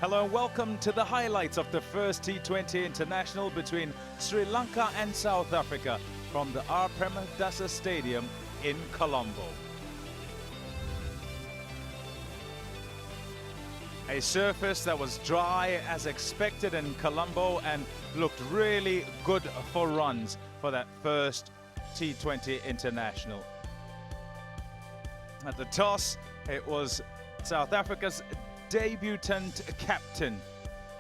Hello and welcome to the highlights of the first T20 international between Sri Lanka and South Africa from the R. Premadasa Stadium in Colombo. A surface that was dry as expected in Colombo and looked really good for runs for that first T20 international. At the toss, it was South Africa's debutant captain,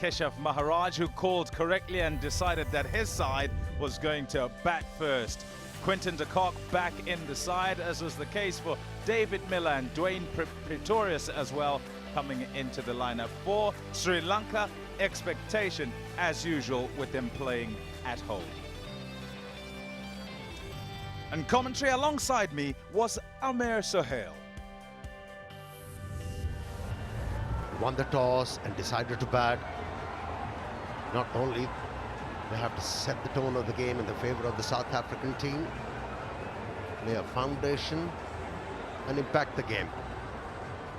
Keshav Maharaj, who called correctly and decided that his side was going to bat first. Quinton de Kock back in the side, as was the case for David Miller and Dwayne Pretorius as well, coming into the lineup. For Sri Lanka, expectation as usual with them playing at home. And commentary alongside me was Amer Sohail. Won the toss and decided to bat. Not only they have to set the tone of the game in the favor of the South African team, lay a foundation and impact the game.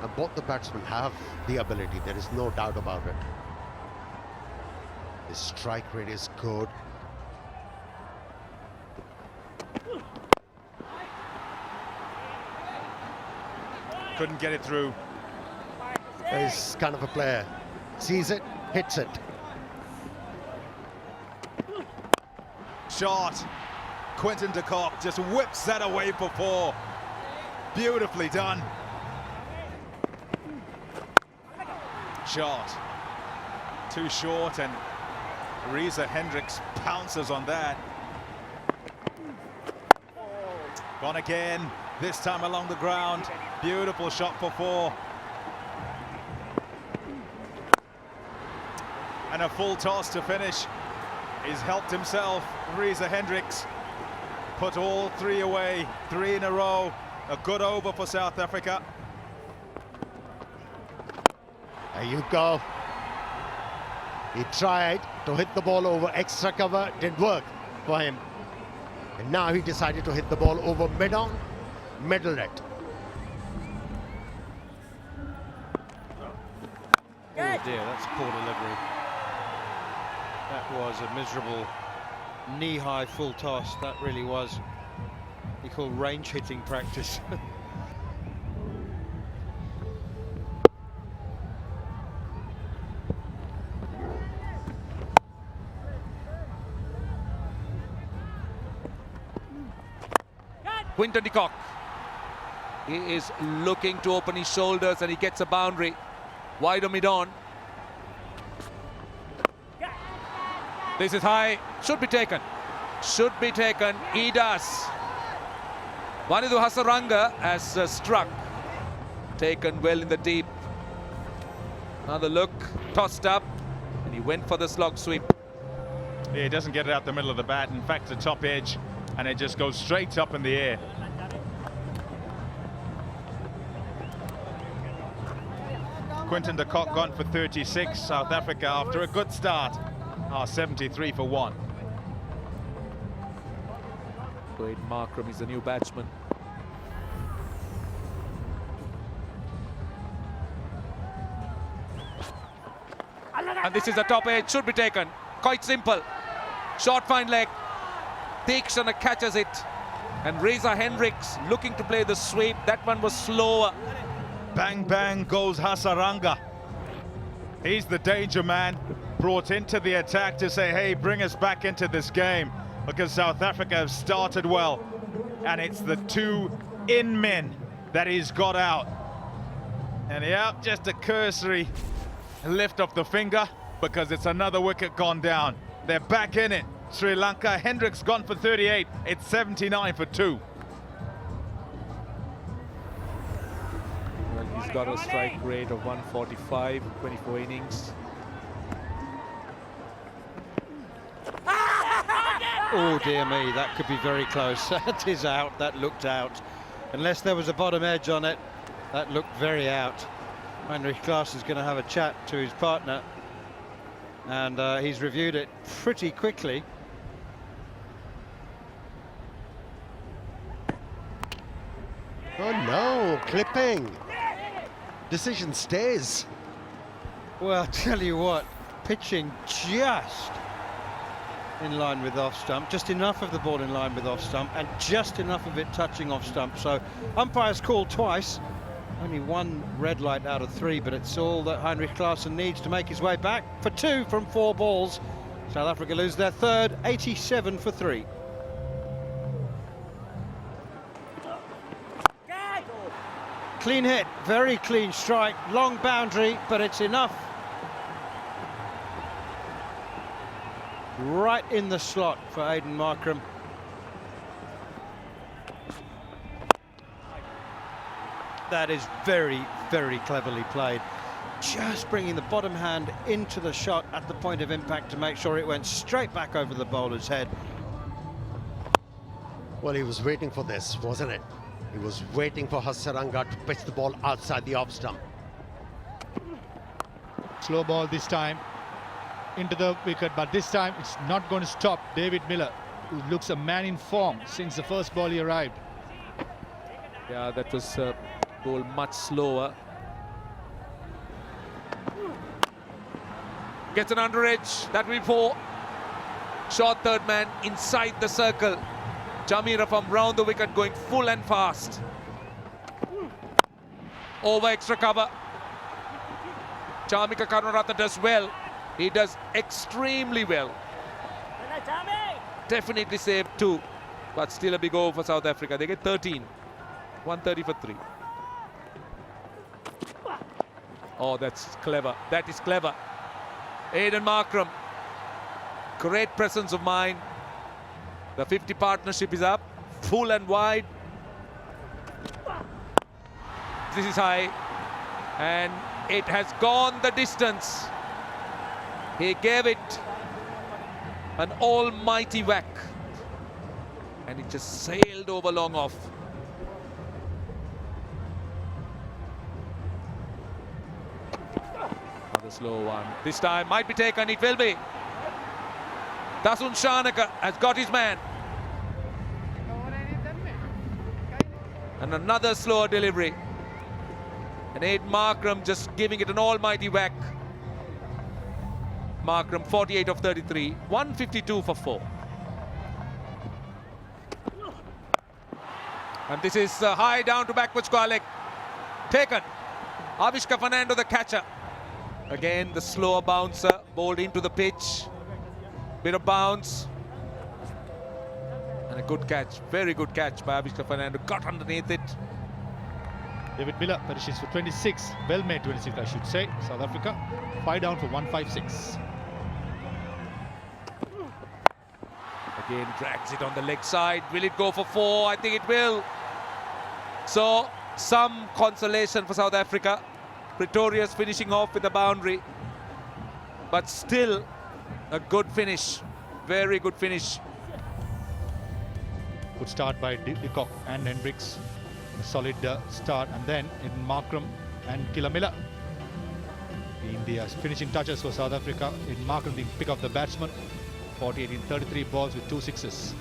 And both the batsmen have the ability, there is no doubt about it. The strike rate is good. Couldn't get it through. He's kind of a player. Sees it, hits it. Shot. Quinton de Kock just whips that away for four. Beautifully done. Shot. Too short, and Reza Hendricks pounces on that. Gone again, this time along the ground. Beautiful shot for four. And a full toss to finish. He's helped himself. Reza Hendricks put all three away, three in a row. A good over for South Africa. There you go. He tried to hit the ball over extra cover, didn't work for him. And now he decided to hit the ball over mid-on, middle net. Oh dear, that's poor delivery. That was a miserable knee-high full toss. That really was, we call range hitting practice. Quinton de Kock. He is looking to open his shoulders and he gets a boundary. Wide on mid-on. This is high. Should be taken. Should be taken. He does. Vanidhu Hasaranga has struck. Taken well in the deep. Another look. Tossed up. And he went for the slog sweep. Yeah, he doesn't get it out the middle of the bat. In fact, the top edge. And it just goes straight up in the air. Quinton de Kock gone for 36. South Africa after a good start are 73 for 1. Wade Markram is the new batsman. And this is the top edge, should be taken. Quite simple. Short fine leg. Tikshana catches it. And Reza Hendricks looking to play the sweep. That one was slower. Bang, bang goes Hasaranga. He's the danger man, brought into the attack to say, hey, bring us back into this game, because South Africa have started well. And it's the two in men that he's got out. And yeah, just a cursory lift of the finger, because it's another wicket gone down. They're back in it. Sri Lanka. Hendricks gone for 38. It's 79 for 2. Well, he's got a strike rate of 145, 24 innings. Oh dear me, that could be very close. That is out, that looked out. Unless there was a bottom edge on it, that looked very out. Heinrich Klaas is going to have a chat to his partner, and he's reviewed it pretty quickly. Oh no, clipping. Decision stays. Well, I'll tell you what, pitching just in line with off stump, just enough of the ball in line with off stump, and just enough of it touching off stump. So umpires called twice, only one red light out of 3, but it's all that Heinrich Klaassen needs to make his way back for 2 from 4 balls. South Africa lose their third, 87 for 3. Clean hit, very clean strike, long boundary, but it's enough. Right in the slot for Aiden Markram. That is very, very cleverly played. Just bringing the bottom hand into the shot at the point of impact to make sure it went straight back over the bowler's head. Well, he was waiting for this, wasn't it? He was waiting for Hasaranga to pitch the ball outside the off stump. Slow ball this time into the wicket, but this time it's not going to stop David Miller, who looks a man in form since the first ball he arrived. Yeah, that was a ball much slower. Gets an under edge, that will be 4. Short third man inside the circle. Jamira from round the wicket going full and fast. Over extra cover. Chamika Karunaratne does well. He does extremely well. Definitely saved 2, but still a big over for South Africa. They get 13. 130 for 3. Oh, that's clever. That is clever. Aiden Markram. Great presence of mind. The 50 partnership is up. Full and wide. This is high. And it has gone the distance. He gave it an almighty whack. And it just sailed over long off. Another slow one. This time might be taken. It will be. Dasun Shanaka has got his man. And another slower delivery. And Aiden Markram just giving it an almighty whack. Markram 48 of 33, 152 for 4. And this is high down to backward square leg. Taken. Avishka Fernando the catcher. Again the slower bouncer, bowled into the pitch. Bit of bounce. And a good catch, very good catch by Avishka Fernando. Got underneath it. David Miller finishes for 26, well made 26 I should say. South Africa 5 down for 156. Again drags it on the leg side. Will it go for 4? I think it will. So some consolation for South Africa. Pretorius finishing off with the boundary, but still a good finish, very good finish. Good start by de Kock and Hendricks. A solid start, and then in Markram and Kilamila. India's finishing touches for South Africa. In Markram being pick of the batsman. 48 in 33 balls with 2 6s.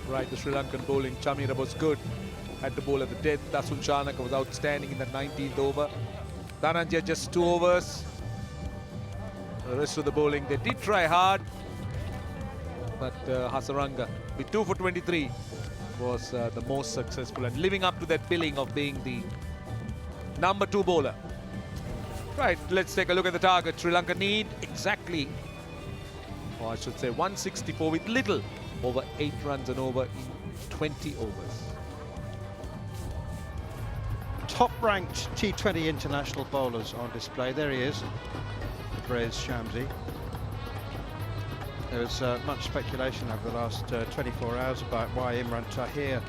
Right, the Sri Lankan bowling. Chamira was good. Had the bowl at the death. Dasun Shanaka was outstanding in the 19th over. Dhananjaya just 2 overs. The rest of the bowling, they did try hard. But Hasaranga, with 2 for 23, was the most successful and living up to that billing of being the number 2 bowler. Right, let's take a look at the target. Sri Lanka need exactly, or I should say 164 with little, over 8 runs and over in 20 overs. Top-ranked T20 international bowlers on display. There he is, Perez Shamsi. There was much speculation over the last 24 hours about why Imran Tahir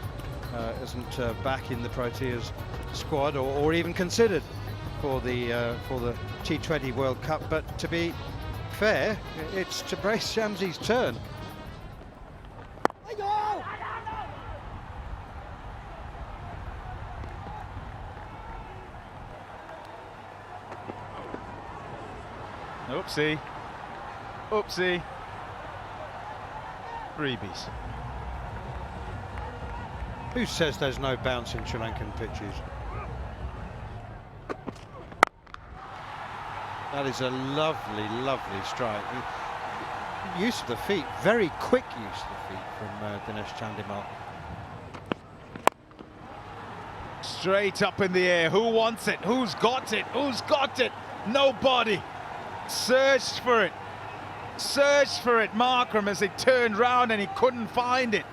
isn't back in the Proteas squad or even considered for the T20 World Cup. But to be fair, it's Perez Shamsi's turn. Oopsie. Oopsie. Freebies. Who says there's no bounce in Sri Lankan pitches? That is a lovely, lovely strike. Use of the feet, very quick use of the feet from Dinesh Chandimal. Straight up in the air. Who wants it? Who's got it? Who's got it? Nobody. Searched for it. Searched for it, Markram, as he turned round and he couldn't find it.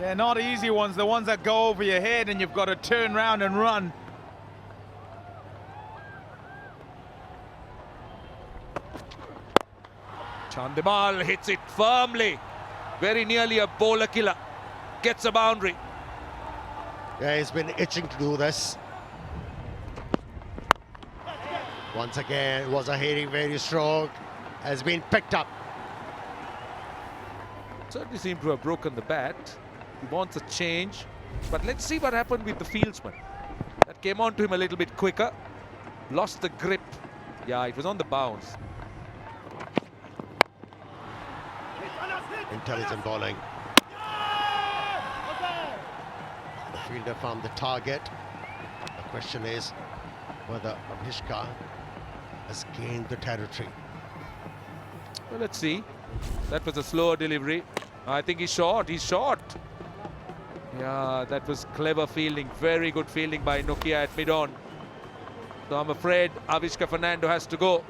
They're not easy ones, the ones that go over your head and you've got to turn round and run. Chandimal hits it firmly. Very nearly a bowler killer. Gets a boundary. Yeah, he's been itching to do this. Once again, it was a hitting very strong. Has been picked up. Certainly seemed to have broken the bat. He wants a change. But let's see what happened with the fieldsman. That came on to him a little bit quicker. Lost the grip. Yeah, it was on the bounce. Intelligent bowling. The fielder found the target. The question is whether Avishka has gained the territory. Well, let's see. That was a slower delivery. I think he's short. He's short. Yeah, that was clever fielding. Very good fielding by Nokia at mid-on. So I'm afraid Avishka Fernando has to go.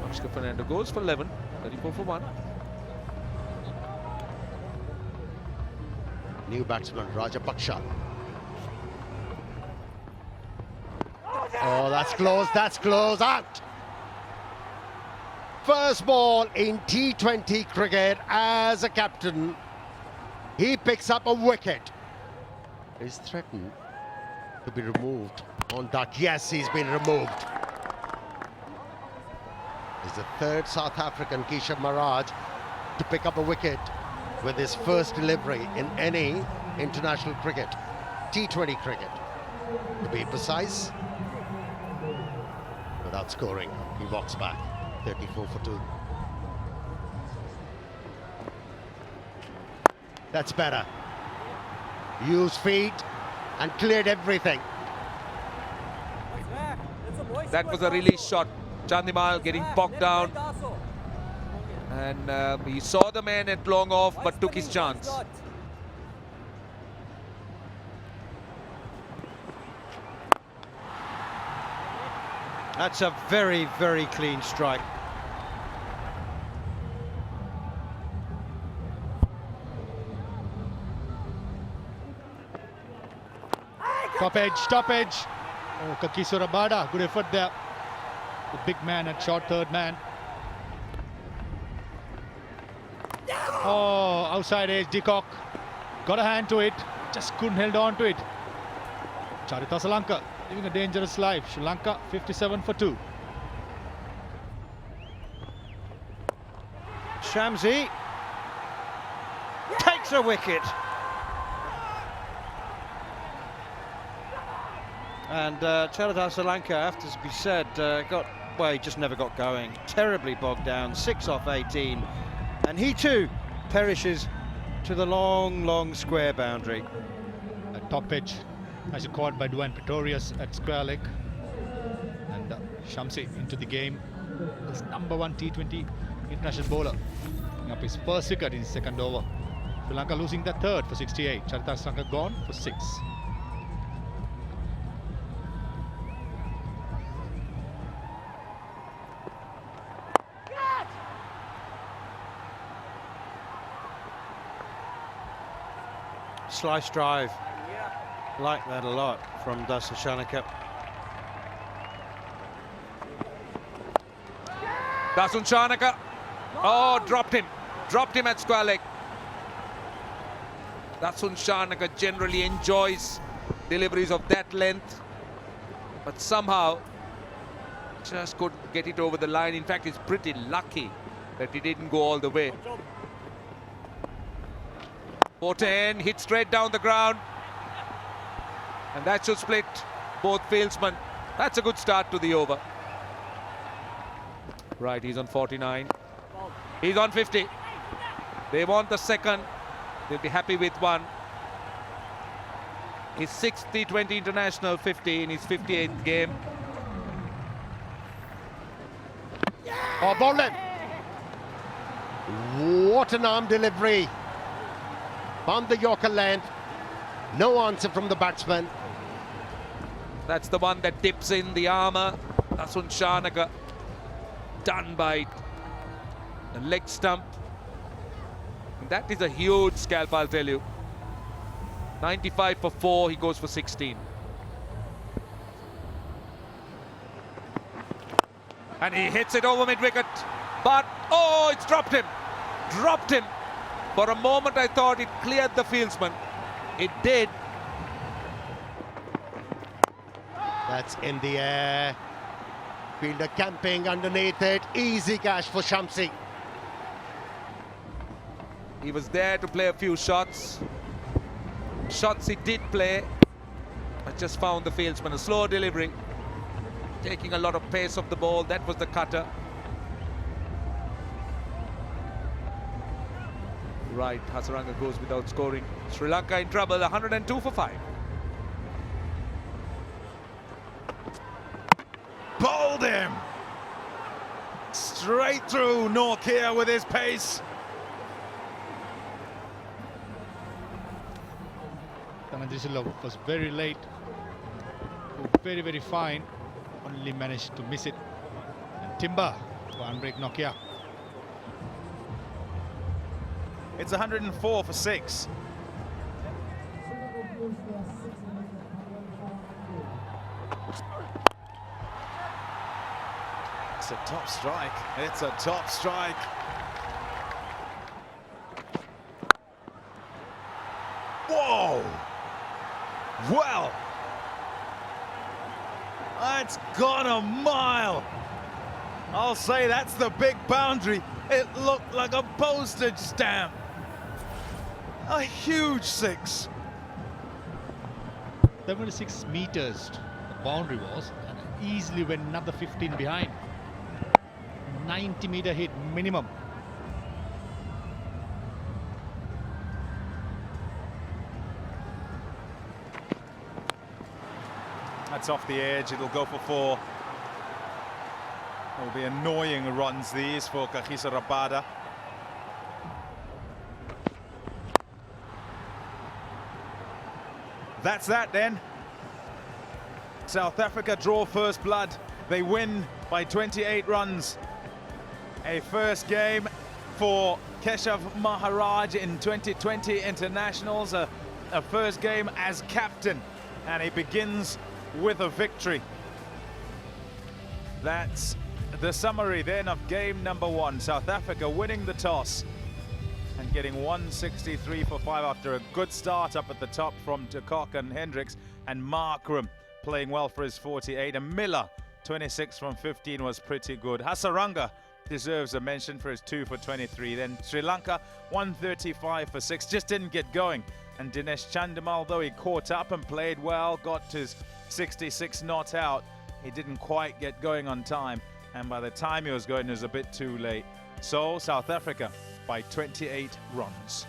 Avishka Fernando goes for 11. 34 for 1. New batsman Rajapaksha. Oh, that's close, out! First ball in T20 cricket as a captain. He picks up a wicket. He's threatened to be removed on duck. Yes, he's been removed. He's the third South African, Keshav Maharaj, to pick up a wicket with his first delivery in any international cricket, T20 cricket. To be precise, without scoring, he walks back, 34 for 2. That's better. Used feet and cleared everything. That was a release shot. Chandimal getting bogged down. And he saw the man at long off but took his chance. That's a very, very clean strike. Top edge. Oh, Kakisura Bada, good effort there. The big man at short third man. Oh, outside edge, Deacock. Got a hand to it, just couldn't hold on to it. Charita Sri Lanka living a dangerous life. Sri Lanka 57 for 2. Shamsi takes a wicket. And Charita Sri Lanka, after to be said, he just never got going. Terribly bogged down, 6 off 18. And he too perishes to the long, long square boundary. A top edge, as caught by Dwayne Pretorius at square leg. And Shamsi into the game. His #1 T20 international bowler. Picking up his first wicket in his second over. Sri Lanka losing the third for 68. Charita Sri Lanka gone for 6. Slice drive, like that a lot from Dasa Shanaka. Dasun Shanaka, dropped him at square leg. Dasun Shanaka generally enjoys deliveries of that length, but somehow just couldn't get it over the line. In fact, he's pretty lucky that he didn't go all the way. 4-10, hit straight down the ground, and that should split both fieldsmen. That's a good start to the over. Right, he's on 49. He's on 50. They want the second. They'll be happy with one. His 6th T20 international 50 in his 58th game. Oh, ball length. What an arm delivery. Found the Yorker length. No answer from the batsman. That's the one that dips in the armour. Asun Shanaka done by the leg stump. And that is a huge scalp, I'll tell you. 95 for 4, he goes for 16. And he hits it over mid-wicket. But, oh, it's dropped him. Dropped him. For a moment, I thought it cleared the fieldsman. It did. That's in the air. Fielder camping underneath it. Easy cash for Shamsi. He was there to play a few shots. Shots he did play, but just found the fieldsman. A slow delivery, taking a lot of pace off the ball. That was the cutter. Right, Hasaranga goes without scoring. Sri Lanka in trouble, 102 for 5. Bowled him! Straight through Norkia with his pace. Dhananjay was very late, very, very fine, only managed to miss it. And Timber to unbreak Nokia. It's 104 for 6. It's a top strike. It's a top strike. Whoa! Well, that's gone a mile. I'll say that's the big boundary. It looked like a postage stamp. A huge 6. 76 meters the boundary was, and easily went another 15 behind. 90-meter hit minimum. That's off the edge, it'll go for 4. It'll be annoying runs these for Kagiso Rabada. That's that then. South Africa draw first blood. They win by 28 runs. A first game for Keshav Maharaj in 2020 internationals. A first game as captain. And he begins with a victory. That's the summary then of game number 1. South Africa winning the toss and getting 163 for 5 after a good start up at the top from De Kock and Hendricks, and Markram playing well for his 48, and Miller 26 from 15 was pretty good. Hasaranga deserves a mention for his 2 for 23. Then Sri Lanka 135 for 6, just didn't get going. And Dinesh Chandimal, though he caught up and played well, got to his 66 not out, he didn't quite get going on time, and by the time he was going it was a bit too late. So South Africa by 28 runs.